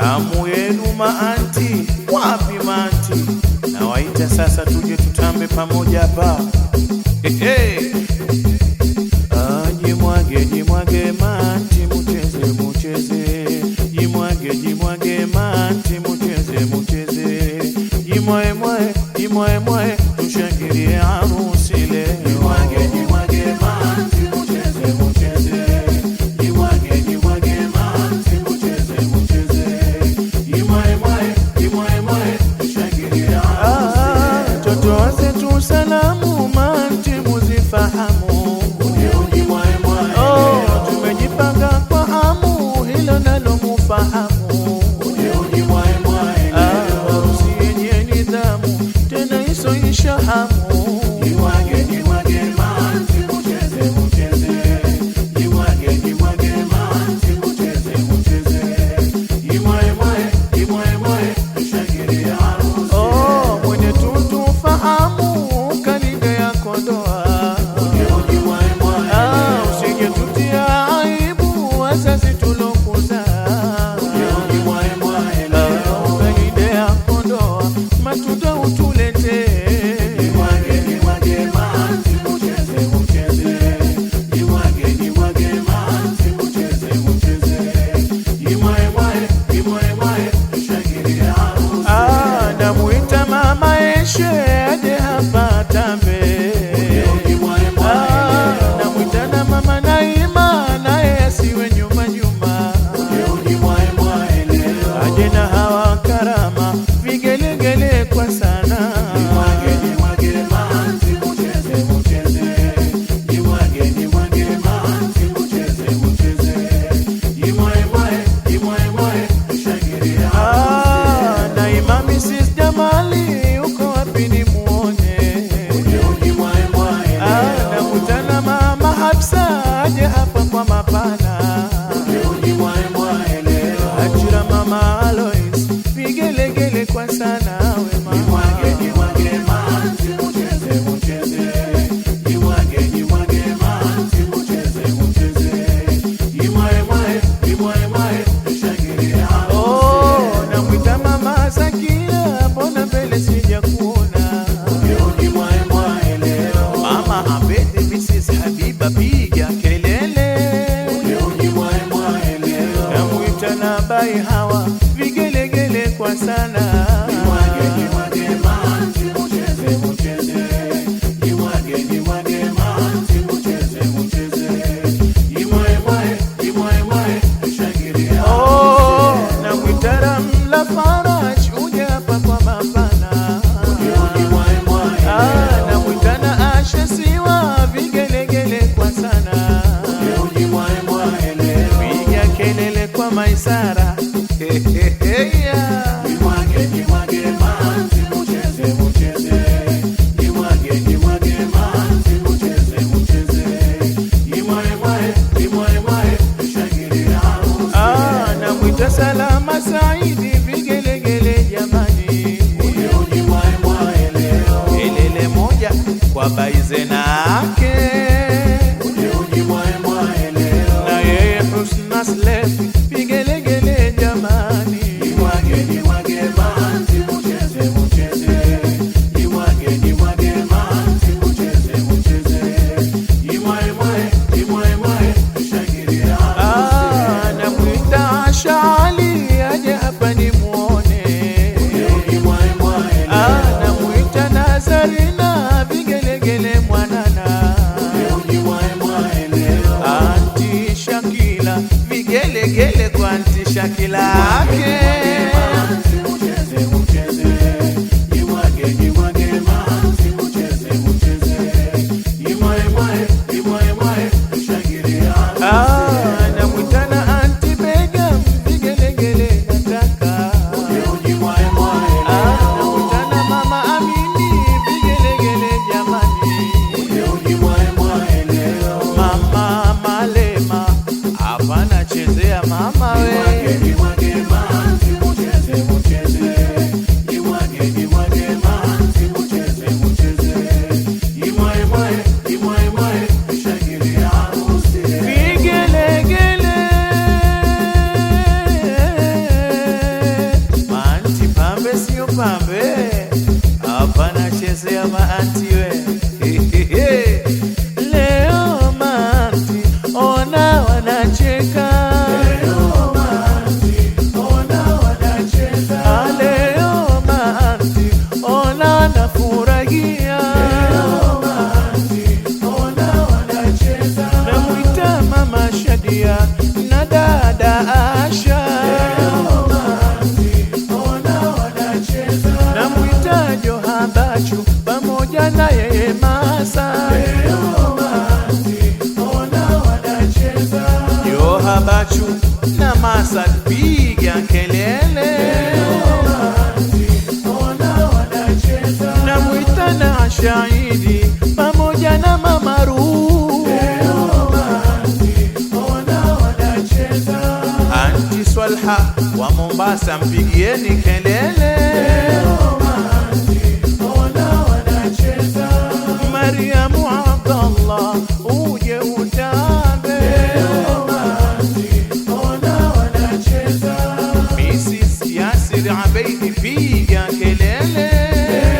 Zamu yenu maanti, wapi maanti? Nawaita sasa tuje tutambe pamoja ba. Jimwage maanti mucheze mucheze. Jimwage maanti mucheze mucheze. Jimwae tushangilie harusi leo. Jimwage maanti mucheze mucheze. Jimwage maanti mucheze mucheze. Jimwae tushangilie harusi. Toto zetu salamu maanti muzifahamu. Tumejipanga kwa hamu hilo nalo mufahamu. Harusi yenye nidhamu tena isoisha hamu. Jimwage maanti mucheze mucheze. Jimwage maanti mucheze mucheze. Jimwae tushangilie harusi. Mwenye tufahamu kalinde ya kondoa. Tutia aibu wazazi tulokuza. Kalinde ya kondoa matunda utulete. Jimwage maanti mucheze mucheze. Jimwage maanti mucheze mucheze. Jimwae tushangilie harusi. Namuita mama Eshe aje hapa tambe. Namuita na mama Naima naye asiwe nyuma. Aje na Hawa Karama vigelegele kwa sana. Jimwage maanti mucheze mucheze. Jimwage maanti mucheze mucheze. Jimwae tushangilie harusi. Naima Mrs. Jamali uko wapi nimuone? Nakutana mama Hafsa aje hapa kwa mapana. Ajira mama Alois vigelegele kwa sana we mama. Jimwage maanti mucheze mucheze. Jimwage maanti mucheze mucheze. Jimwae tushangilie harusi. Namwita mama Zakia mbona mbele sija kuona. Mama Abedi Mrs. Habiba piga kelele. Namwita na bai Hawa vigelegele kwa sana. Jimwage maanti mucheze mucheze. Jimwage maanti mucheze mucheze. Jimwae tushangilie harusi. Namwita Ramla Faraj uje hapa kwa mapana. Namwita na Asha Siwa vigelegele kwa sana. Piga kelele kwa Maisara. Jimwage maanti mucheze mucheze. Jimwage maanti mucheze mucheze. Jimwae tushangilie harusi. Namwita Salama Saidi vigelegele jamani. Kelele moja kwa Baizenake. Na yeye Husna Slef vigelegele jamani. Jimwage maanti mucheze mucheze. Jimwage maanti mucheze mucheze. Jimwae tushangilie harusi. Namwita Ashali aje hapa nimuone. Namwita Nazarina vigelegele mwanana. Anti Shakila vigelegele kwa Anti Shakila ake. Jimwage maanti mucheze mucheze. Jimwae tushangilie harusi. Namwita na Anti Begam vigelegele nataka. Namwita na mama Amini vigelegele jamani. Mama Malema hapana chezea mama we. Jimwage maanti mucheze mucheze. Jimwage maanti mucheze mucheze. Jimwae tushangilie harusi. Vigelegele wachezea maanti we. Leo maanti ona wanacheka, leo maanti ona wanacheza, leo maanti ona wanafurahia, leo maanti ona wanacheza. Namwita mama Shadia na dada Asha, leo maanti ona wanacheza. Namwita Joha Bachu pamoja na yeye Masa, leo maanti ona wanacheza. Joha Bachu na Masa piga kelele, leo maanti ona wanacheza. Namwita na Shahidi pamoja na Mama Ru, leo maanti ona wanacheza. Anti Swalha wa Mombasa mpigieni kelele, leo maanti ona wanacheza. Mariamu Abdallah uje utambe, leo maanti ona wanacheza. Mrs. Yasir Abeidi piga kelele,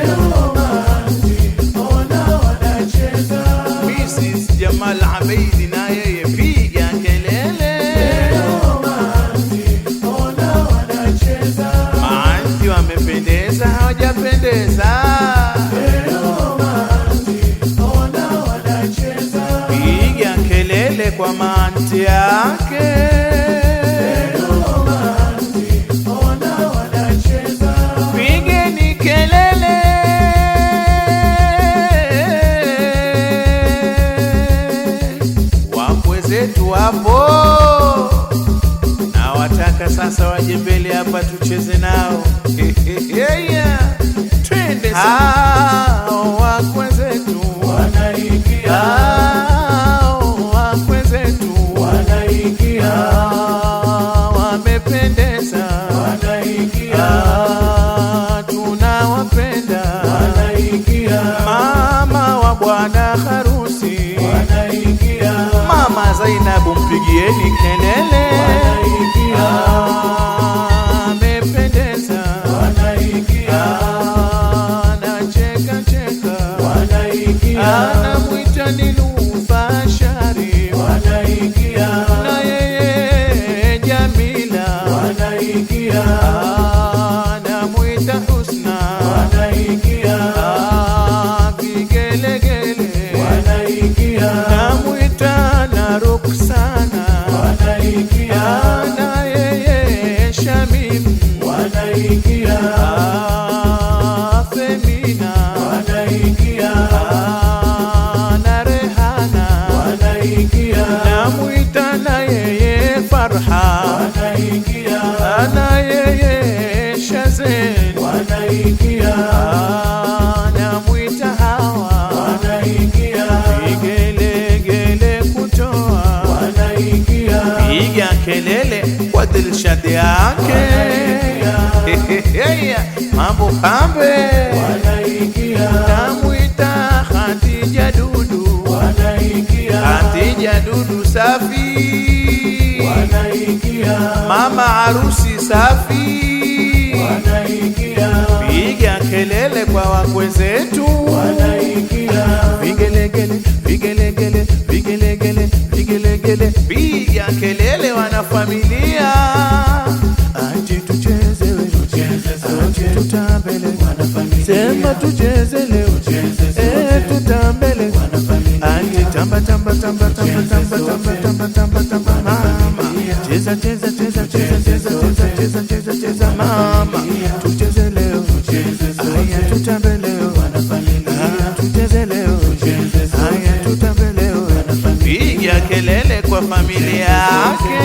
leo maanti ona wanacheza. Mrs. Jamal Abeidi na yeye piga kelele, leo maanti ona wanacheza. Maanti wamependeza hawajapendeza, leo maanti ona wanacheza. Piga kelele kwa maanti yake, leo maanti ona wanacheza. Pigeni kelele, wakwe zetu hapo, na wataka sasa waje mbele hapa tucheze nao. Twende sasa, wakwe zetu wanaingia, wakwe zetu wanaingia, wamependeza wanaingia, tunawapenda wanaingia. Mama wa bwana harusi wanaingia, Mama Zainabu mpigieni kelele, wanaingia, amependeza wanaingia, anacheka cheka wanaingia. Anamwita Nilufa Shari wanaingia, na yeye Jamila wanaingia, anamwita Husna wanaingia, vigelegele wanaingia. Namwita na Ruksana wanaingia, na yeye Shamim wanaingia, Femina wanaingia, na Rehana wanaingia. Namwita na yeye Farha wanaingia, na yeye Shazen wanaingia, namwita Hawa wanaingia, vigelegele kutoa wanaingia. Piga kelele kwa Dilshad yake, mambo pambe wanaingia. Namwita Khadija Dudu wanaingia, Khadija Dudu safi wanaingia, mama harusi safi wanaingia. Piga kelele kwa wakwe zetu wanaingia, vigelegele vigelegele vigelegele vigelegele. Piga kelele wanafamilia, aje tucheze we, aje tutambele wanafamilia. Sema tucheze leo, tutambele aje tamba tamba tamba tamba tamba tamba tamba tamba tamba. Mama cheza cheza cheza cheza cheza cheza cheza cheza cheza. Mama tucheze leo, aya tutambe leo, tucheze leo, aya tutambe leo. Piga kelele kwa familia yake.